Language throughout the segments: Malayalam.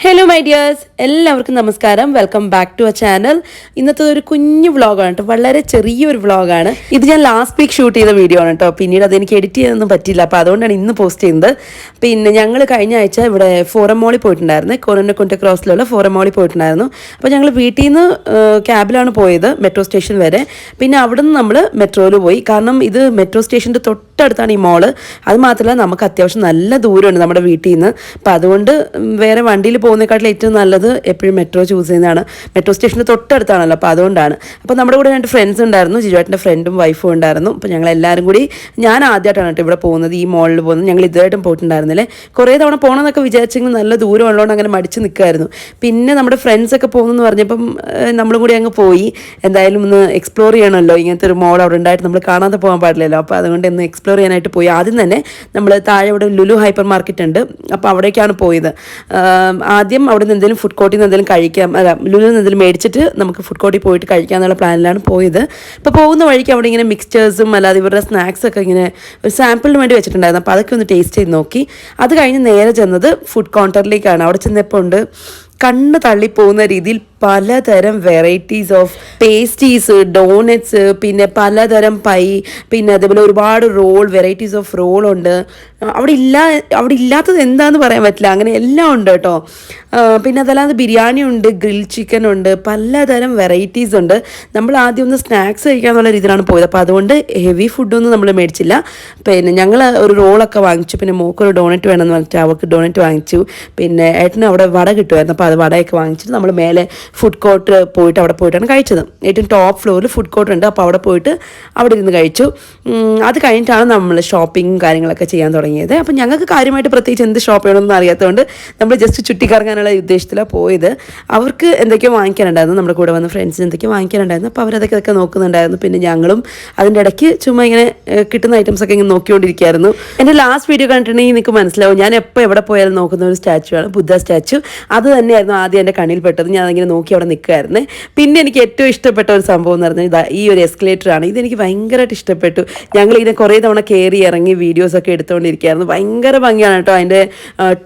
ഹലോ മൈ ഡിയേഴ്സ്, എല്ലാവർക്കും നമസ്കാരം. Welcome back to a channel. ഇന്നത്തെ ഒരു കുഞ്ഞു വ്ളോഗാണ് കേട്ടോ, വളരെ ചെറിയൊരു വ്ളോഗാണ്. ഇത് ഞാൻ ലാസ്റ്റ് വീക്ക് ഷൂട്ട് ചെയ്ത വീഡിയോ ആണ് കേട്ടോ. പിന്നീട് അതെനിക്ക് എഡിറ്റ് ചെയ്യാനൊന്നും പറ്റില്ല, അപ്പോൾ അതുകൊണ്ടാണ് ഇന്ന് പോസ്റ്റ് ചെയ്യുന്നത്. പിന്നെ ഞങ്ങൾ കഴിഞ്ഞ ആഴ്ച ഇവിടെ ഫോറം മോളിൽ പോയിട്ടുണ്ടായിരുന്നു, കോരനക്കുണ്ട് ക്രോസിലുള്ള ഫോറം മോളിൽ പോയിട്ടുണ്ടായിരുന്നു. അപ്പോൾ ഞങ്ങൾ വീട്ടിൽ നിന്ന് ക്യാബിലാണ് പോയത് മെട്രോ സ്റ്റേഷൻ വരെ. പിന്നെ അവിടെ നിന്ന് നമ്മൾ മെട്രോയിൽ പോയി. കാരണം ഇത് മെട്രോ സ്റ്റേഷൻ്റെ തൊട്ടടുത്താണ് ഈ മോള്. അത് മാത്രമല്ല നമുക്ക് അത്യാവശ്യം നല്ല ദൂരമുണ്ട് നമ്മുടെ വീട്ടിൽ നിന്ന്. അപ്പോൾ അതുകൊണ്ട് വേറെ വണ്ടിയിൽ പോകുന്നതിനെക്കാട്ടിൽ ഏറ്റവും നല്ലത് എപ്പോഴും മെട്രോ ചൂസ് ചെയ്യുന്നതാണ്. മെട്രോ സ്റ്റേഷന് തൊട്ടടുത്താണല്ലോ, അപ്പോൾ അതുകൊണ്ടാണ്. അപ്പോൾ നമ്മുടെ കൂടെ 2 ഫ്രണ്ട്സ് ഉണ്ടായിരുന്നു, ജിജുവേട്ടൻ്റെ ഫ്രണ്ടും വൈഫും ഉണ്ടായിരുന്നു. അപ്പോൾ ഞങ്ങൾ എല്ലാവരും കൂടി, ഞാൻ ആദ്യമായിട്ടാണ് കേട്ടോ ഇവിടെ പോകുന്നത്, ഈ മോളിൽ പോകുന്നത്. ഞങ്ങൾ ഇതുവരെയായിട്ടും പോയിട്ടുണ്ടായിരുന്നില്ലേ. കുറേ തവണ പോകണമെന്നൊക്കെ വിചാരിച്ചെങ്കിൽ നല്ല ദൂരം ഉള്ളതുകൊണ്ട് അങ്ങനെ മടിച്ച് നിൽക്കുമായിരുന്നു. പിന്നെ നമ്മുടെ ഫ്രണ്ട്സൊക്കെ പോകുമെന്ന് പറഞ്ഞപ്പം നമ്മളും കൂടി അങ്ങ് പോയി. എന്തായാലും ഒന്ന് എക്സ്പ്ലോർ ചെയ്യണമല്ലോ, ഇങ്ങനത്തെ ഒരു മോൾ അവിടെ ഉണ്ടായിട്ട് നമ്മൾ കാണാതെ പോകാൻ പാടില്ലല്ലോ. അപ്പോൾ അതുകൊണ്ട് ഒന്ന് എക്സ്പ്ലോർ ചെയ്യാനായിട്ട് പോയി. ആദ്യം തന്നെ നമ്മൾ താഴെ ഇവിടെ ലുലു ഹൈപ്പർ മാർക്കറ്റ് ഉണ്ട്, അപ്പോൾ അവിടേക്കാണ് പോയത്. ആദ്യം അവിടെ നിന്ന് എന്തെങ്കിലും ഫുഡ് കോർട്ടിൽ നിന്ന് എന്തെങ്കിലും കഴിക്കാം, ലുലുവിൽ നിന്ന് എന്തെങ്കിലും മേടിച്ചിട്ട് നമുക്ക് ഫുഡ് കോർട്ടിൽ പോയിട്ട് കഴിക്കാമെന്നുള്ള പ്ലാനിലാണ് പോയത്. അപ്പോൾ പോകുന്ന വഴിക്ക് അവിടെ ഇങ്ങനെ മിക്സ്ചേഴ്സും അല്ലാതെ ഇവരുടെ സ്നാക്സൊക്കെ ഇങ്ങനെ ഒരു സാമ്പിളിന് വേണ്ടി വെച്ചിട്ടുണ്ടായിരുന്നു. അപ്പോൾ അതൊക്കെ ഒന്ന് ടേസ്റ്റ് ചെയ്ത് നോക്കി. അത് കഴിഞ്ഞ് നേരെ ചെന്നത് ഫുഡ് കൗണ്ടറിലേക്കാണ്. അവിടെ ചെന്നപ്പോൾ ഉണ്ട് കണ്ണ് തള്ളിപ്പോകുന്ന രീതിയിൽ പലതരം വെറൈറ്റീസ് ഓഫ് പേസ്ട്രീസ്, ഡോണറ്റ്സ്, പിന്നെ പലതരം പൈ, പിന്നെ അതേപോലെ ഒരുപാട് റോൾ, വെറൈറ്റീസ് ഓഫ് റോളുണ്ട്. അവിടെ ഇല്ലാത്തത് എന്താണെന്ന് പറയാൻ പറ്റില്ല, അങ്ങനെ എല്ലാം ഉണ്ട് കേട്ടോ. പിന്നെ അതല്ലാതെ ബിരിയാണി ഉണ്ട്, ഗ്രിൽ ചിക്കൻ ഉണ്ട്, പലതരം വെറൈറ്റീസ് ഉണ്ട്. നമ്മൾ ആദ്യം ഒന്ന് സ്നാക്സ് കഴിക്കാന്നുള്ള രീതിയിലാണ് പോയത്. അപ്പോൾ അതുകൊണ്ട് ഹെവി ഫുഡൊന്നും നമ്മൾ മേടിച്ചില്ല. പിന്നെ ഞങ്ങൾ ഒരു റോളൊക്കെ വാങ്ങിച്ചു. പിന്നെ മോക്കൊരു ഡോണറ്റ് വേണമെന്ന് പറഞ്ഞിട്ട് അവൾക്ക് ഡോണറ്റ് വാങ്ങിച്ചു. പിന്നെ ഏട്ടന് അവിടെ വട കിട്ടുമായിരുന്നു, അപ്പോൾ അത് വടയൊക്കെ വാങ്ങിച്ചിട്ട് നമ്മൾ മേലെ ഫുഡ് കോർട്ട് പോയിട്ട് അവിടെ പോയിട്ടാണ് കഴിച്ചത്. ഏറ്റവും ടോപ്പ് ഫ്ലോറിൽ ഫുഡ് കോർട്ട് ഉണ്ട്, അപ്പോൾ അവിടെ പോയിട്ട് അവിടെ ഇരുന്ന് കഴിച്ചു. അത് കഴിഞ്ഞിട്ടാണ് നമ്മൾ ഷോപ്പിങ്ങും കാര്യങ്ങളൊക്കെ ചെയ്യാൻ തുടങ്ങിയത്. അപ്പോൾ ഞങ്ങൾക്ക് കാര്യമായിട്ട് പ്രത്യേകിച്ച് എന്ത് ഷോപ്പ് ചെയ്യണമെന്ന് അറിയാത്തതുകൊണ്ട് നമ്മൾ ജസ്റ്റ് ചുറ്റിക്കറങ്ങാനുള്ള ഉദ്ദേശത്തിലാണ് പോയത്. അവർക്ക് എന്തൊക്കെയോ വാങ്ങിക്കാനുണ്ടായിരുന്നു, നമ്മുടെ കൂടെ വന്ന ഫ്രണ്ട്സിന് എന്തൊക്കെയോ വാങ്ങിക്കാനുണ്ടായിരുന്നു. അപ്പോൾ അവരതൊക്കെ നോക്കുന്നുണ്ടായിരുന്നു. പിന്നെ ഞങ്ങളും അതിൻ്റെ ഇടയ്ക്ക് ചുമ്മാ ഇങ്ങനെ കിട്ടുന്ന ഐറ്റംസൊക്കെ ഇങ്ങനെ നോക്കിക്കൊണ്ടിരിക്കുകയായിരുന്നു. എൻ്റെ ലാസ്റ്റ് വീഡിയോ കണ്ടിട്ടുണ്ടെങ്കിൽ നിങ്ങൾക്ക് മനസ്സിലാവും, ഞാൻ എപ്പോൾ എവിടെ പോയാലും നോക്കുന്ന ഒരു സ്റ്റാച്ചു ആണ്, ബുദ്ധ സ്റ്റാച്ചു. അത് തന്നെയായിരുന്നു ആദ്യം എൻ്റെ കണ്ണിൽ പെട്ടത്. ഞാൻ അതിങ്ങനെ നോക്കി അവിടെ നിൽക്കുമായിരുന്നേ. പിന്നെ എനിക്ക് ഏറ്റവും ഇഷ്ടപ്പെട്ട ഒരു സംഭവം എന്ന് പറഞ്ഞാൽ ഈ ഒരു എസ്കലേറ്ററാണ്. ഇതെനിക്ക് ഭയങ്കരമായിട്ട് ഇഷ്ടപ്പെട്ടു. ഞങ്ങളിതിനെ കുറേ തവണ കയറി ഇറങ്ങി വീഡിയോസൊക്കെ എടുത്തുകൊണ്ടിരിക്കുകയായിരുന്നു. ഭയങ്കര ഭംഗിയാണ് കേട്ടോ. അതിൻ്റെ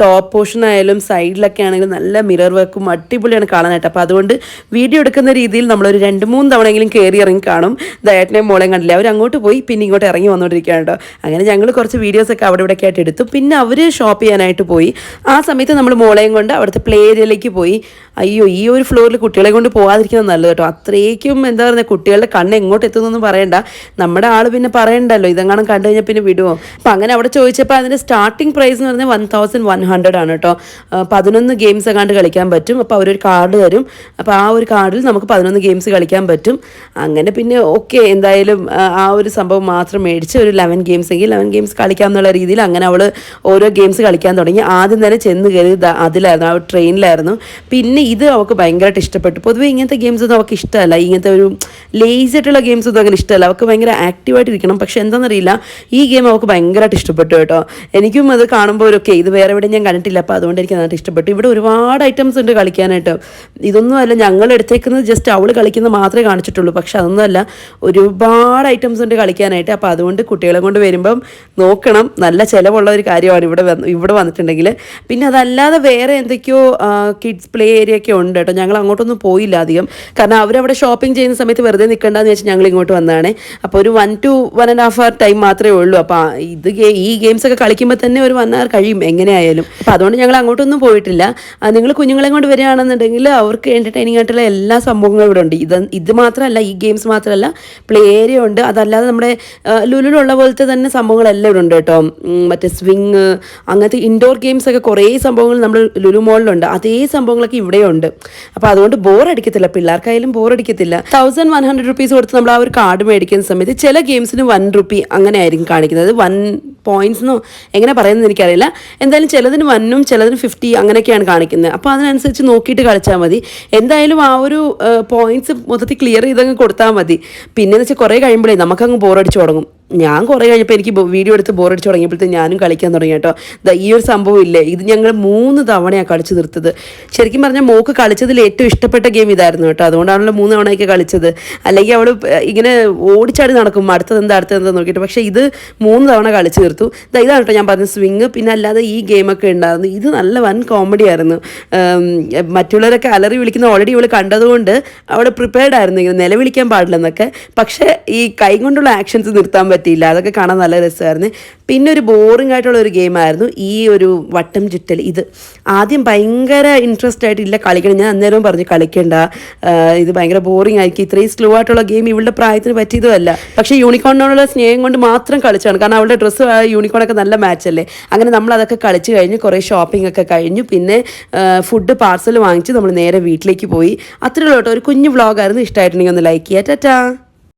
ടോപ്പ് പോർഷനായാലും സൈഡിലൊക്കെ ആണെങ്കിലും നല്ല മിറർ വർക്കും അടിപൊളിയാണ് കാണാനായിട്ട്. അപ്പോൾ അതുകൊണ്ട് വീഡിയോ എടുക്കുന്ന രീതിയിൽ നമ്മളൊരു 2-3 തവണയെങ്കിലും കയറി ഇറങ്ങി കാണും. ദയട്ടനെയും മോളെയും കണ്ടില്ല, അവർ അങ്ങോട്ട് പോയി പിന്നെ ഇങ്ങോട്ട് ഇറങ്ങി വന്നുകൊണ്ടിരിക്കുകയാണ് കേട്ടോ. അങ്ങനെ ഞങ്ങൾ കുറച്ച് വീഡിയോസൊക്കെ അവിടെ ഇവിടെയൊക്കെ ആയിട്ട് എടുത്തു. പിന്നെ അവർ ഷോപ്പ് ചെയ്യാനായിട്ട് പോയി. ആ സമയത്ത് നമ്മൾ മോളെയും കൊണ്ട് അവിടുത്തെ പ്ലേ ഏരിയയിലേക്ക് പോയി. അയ്യോ, ഈ ഒരു ഫ്ലോറിൽ കുട്ടികളെ കൊണ്ട് പോകാതിരിക്കുന്നത് നല്ലത് കേട്ടോ. അത്രയ്ക്കും എന്താ പറയുക, കുട്ടികളുടെ കണ്ണ് എങ്ങോട്ട് എത്തുന്നൊന്നും പറയണ്ട. നമ്മുടെ ആൾ പിന്നെ പറയണ്ടല്ലോ, ഇതെങ്ങാനും കണ്ടു കഴിഞ്ഞാൽ പിന്നെ വിടുമോ. അപ്പം അങ്ങനെ അവിടെ ചോദിച്ചപ്പോൾ അതിൻ്റെ സ്റ്റാർട്ടിംഗ് പ്രൈസ് എന്ന് പറഞ്ഞാൽ 1100 ആണ് കേട്ടോ. 11 ഗെയിംസ് എങ്ങാണ്ട് കളിക്കാൻ പറ്റും. അപ്പോൾ അവരൊരു കാർഡ് തരും. അപ്പോൾ ആ ഒരു കാർഡിൽ നമുക്ക് 11 ഗെയിംസ് കളിക്കാൻ പറ്റും. അങ്ങനെ പിന്നെ ഓക്കെ, എന്തായാലും ആ ഒരു സംഭവം മാത്രം മേടിച്ച് ഒരു 11 ഗെയിംസ് എങ്കിൽ 11 ഗെയിംസ് കളിക്കാം എന്നുള്ള രീതിയിൽ അങ്ങനെ അവൾ ഓരോ ഗെയിംസ് കളിക്കാൻ തുടങ്ങി. ആദ്യം തന്നെ ചെന്ന് കയറി അതിലായിരുന്നു, ആ ട്രെയിനിലായിരുന്നു. പിന്നെ ഇത് അവൾക്ക് ഭയങ്കരമായിട്ട് ഇഷ്ടപ്പെട്ടു. പൊതുവേ ഇങ്ങനത്തെ ഗെയിംസ് ഒന്നും അവൾക്ക് ഇഷ്ടമല്ല, ഇങ്ങനത്തെ ഒരു ലേസി ആയിട്ടുള്ള ഗെയിംസ് ഒന്നും അങ്ങനെ ഇഷ്ടമല്ല. അവൾക്ക് ഭയങ്കര ആക്റ്റീവായിട്ടിരിക്കണം. പക്ഷെ എന്താണെന്നറിയില്ല, ഈ ഗെയിം അവൾക്ക് ഭയങ്കരമായിട്ട് ഇഷ്ടപ്പെട്ടു കേട്ടോ. എനിക്കും അത് കാണുമ്പോൾ ഓക്കെ, ഇത് വേറെ എവിടെ ഞാൻ കണ്ടിട്ടില്ല, അപ്പോൾ അതുകൊണ്ട് എനിക്ക് നന്നായിട്ട് ഇഷ്ടപ്പെട്ടു. ഇവിടെ ഒരുപാട് ഐറ്റംസ് ഉണ്ട് കളിക്കാനായിട്ട്. ഇതൊന്നും അല്ല ഞങ്ങൾ എടുത്തേക്കുന്നത്, ജസ്റ്റ് അവൾ കളിക്കുന്നത് മാത്രമേ കാണിച്ചിട്ടുള്ളൂ. പക്ഷെ അതൊന്നുമല്ല, ഒരുപാട് ഐറ്റംസ് ഉണ്ട് കളിക്കാനായിട്ട്. അപ്പോൾ അതുകൊണ്ട് കുട്ടികളെ കൊണ്ട് വരുമ്പം നോക്കണം, നല്ല ചിലവുള്ള ഒരു കാര്യമാണ് ഇവിടെ വന്നിട്ടുണ്ടെങ്കിൽ. പിന്നെ അതല്ലാതെ വേറെ എന്തൊക്കെയോ കിഡ്സ് പ്ലേ ഏരിയ ഒക്കെ ഉണ്ട് കേട്ടോ. ഞങ്ങൾ അങ്ങോട്ടൊന്നും പോയില്ല അധികം, കാരണം അവരവിടെ ഷോപ്പിംഗ് ചെയ്യുന്ന സമയത്ത് വെറുതെ നിൽക്കേണ്ടെന്ന് വെച്ചാൽ ഞങ്ങൾ ഇങ്ങോട്ട് വന്നതാണ്. അപ്പോൾ ഒരു 1 to 1.5 hour ടൈം മാത്രമേ ഉള്ളൂ. അപ്പോൾ ഈ ഗെയിംസ് ഒക്കെ കളിക്കുമ്പോൾ തന്നെ ഒരു 1 hour കഴിയും എങ്ങനെയായാലും. അപ്പോൾ അതുകൊണ്ട് ഞങ്ങൾ അങ്ങോട്ടൊന്നും പോയിട്ടില്ല. നിങ്ങൾ കുഞ്ഞുങ്ങളെ കൊണ്ട് വരികയാണെന്നുണ്ടെങ്കിൽ അവർക്ക് എൻ്റർടൈനിങ് ആയിട്ടുള്ള എല്ലാ സംഭവങ്ങളും ഇവിടെ ഉണ്ട്. ഇത് മാത്രമല്ല, ഈ ഗെയിംസ് മാത്രമല്ല, പ്ലേ ഏരിയ ഉണ്ട്. അതല്ലാതെ നമ്മുടെ ലുലുലുള്ള പോലത്തെ തന്നെ സംഭവങ്ങളെല്ലാം ഇവിടെ ഉണ്ട് കേട്ടോ. മറ്റേ സ്വിങ്, അങ്ങനത്തെ ഇൻഡോർ ഗെയിംസ് ഒക്കെ കുറേ സംഭവങ്ങൾ നമ്മൾ ലുലു മോളിലുണ്ട്. അതേ സംഭവങ്ങളൊക്കെ ഇവിടെയുണ്ട്. അപ്പോൾ അതുകൊണ്ട് ബോറടിക്കത്തില്ല, പിള്ളേർക്കായാലും ബോറടിക്കത്തില്ല. 1100 rupees കൊടുത്ത് നമ്മൾ ആ ഒരു കാർഡ് മേടിക്കുന്ന സമയത്ത് ചില ഗെയിംസിന് 1 rupee അങ്ങനെ ആയിരിക്കും കാണിക്കുന്നത്. 1 points എന്നോ എങ്ങനെ പറയുന്നത് എനിക്കറിയില്ല. എന്തായാലും ചിലതിന് 1ഉം ചിലതിന് 50 അങ്ങനെയൊക്കെയാണ് കാണിക്കുന്നത്. അപ്പോൾ അതിനനുസരിച്ച് നോക്കിയിട്ട് കളിച്ചാൽ മതി. എന്തായാലും ആ ഒരു പോയിന്റ്സ് മൊത്തത്തിൽ ക്ലിയർ ചെയ്തങ്ങ് കൊടുത്താൽ മതി. പിന്നെന്ന് വെച്ചാൽ കുറേ കഴിയുമ്പോഴേ നമുക്കങ്ങ് ബോറടിച്ച് തുടങ്ങും. ഞാൻ കുറേ കഴിഞ്ഞപ്പോൾ എനിക്ക് വീഡിയോ എടുത്ത് ബോറടിച്ച് തുടങ്ങിയപ്പോഴത്തേക്ക് ഞാനും കളിക്കാൻ തുടങ്ങി കേട്ടോ. ഈ ഒരു സംഭവം ഇല്ലേ, ഇത് ഞങ്ങൾ 3 തവണയാണ് കളിച്ച് തീർത്തത്. ശരിക്കും പറഞ്ഞാൽ മോക്ക് കളിച്ചതിൽ ഏറ്റവും ഇഷ്ടപ്പെട്ട ഗെയിം ഇതായിരുന്നു കേട്ടോ. അതുകൊണ്ടാണല്ലോ 3 തവണയൊക്കെ കളിച്ചത്. അല്ലെങ്കിൽ അവൾ ഇങ്ങനെ ഓടിച്ചാടി നടക്കും അടുത്തതെന്താ നോക്കിയിട്ട്. പക്ഷേ ഇത് 3 തവണ കളിച്ച് തീർത്തു. ഇതാണ് കേട്ടോ ഞാൻ പറഞ്ഞ സ്വിങ്. പിന്നെ അല്ലാതെ ഈ ഗെയിമൊക്കെ ഉണ്ടായിരുന്നു. ഇത് നല്ല വൻ കോമഡി ആയിരുന്നു. മറ്റുള്ളവരൊക്കെ അലറി വിളിക്കുന്ന ഓൾറെഡി ഇവൾ കണ്ടതുകൊണ്ട് അവിടെ പ്രിപ്പയർഡ് ആയിരുന്നു ഇങ്ങനെ നിലവിളിക്കാൻ പാടില്ലെന്നൊക്കെ. പക്ഷേ ഈ കൈ കൊണ്ടുള്ള ആക്ഷൻസ് നിർത്താൻ പറ്റിയില്ല. അതൊക്കെ കാണാൻ നല്ല രസമായിരുന്നു. പിന്നെ ഒരു ബോറിംഗ് ആയിട്ടുള്ള ഒരു ഗെയിമായിരുന്നു ഈ ഒരു വട്ടം ചുറ്റൽ. ഇത് ആദ്യം ഭയങ്കര ഇൻട്രസ്റ്റ് ആയിട്ടില്ല കളിക്കണം. ഞാൻ അന്നേരവും പറഞ്ഞു കളിക്കണ്ട, ഇത് ഭയങ്കര ബോറിംഗ് ആയിരിക്കും, ഇത്രയും സ്ലോ ആയിട്ടുള്ള ഗെയിം ഇവളുടെ പ്രായത്തിന് പറ്റിയതുമല്ല. പക്ഷേ യൂണിക്കോണിനോടുള്ള സ്നേഹം കൊണ്ട് മാത്രം കളിച്ചാണ്. കാരണം അവളുടെ ഡ്രസ്സ് യൂണിക്കോണൊക്കെ നല്ല മാച്ചല്ലേ. അങ്ങനെ നമ്മൾ അതൊക്കെ കളിച്ച് കഴിഞ്ഞ് കുറേ ഷോപ്പിംഗ് ഒക്കെ കഴിഞ്ഞു. പിന്നെ ഫുഡ് പാർസൽ വാങ്ങിച്ച് നമ്മൾ നേരെ വീട്ടിലേക്ക് പോയി. അത്രയുള്ളൂ കേട്ടോ. ഒരു കുഞ്ഞു വ്ളോഗായിരുന്നു. ഇഷ്ടമായിട്ടുണ്ടെങ്കിൽ ഒന്ന് ലൈക്ക് ചെയ്യാം. ടാറ്റാ.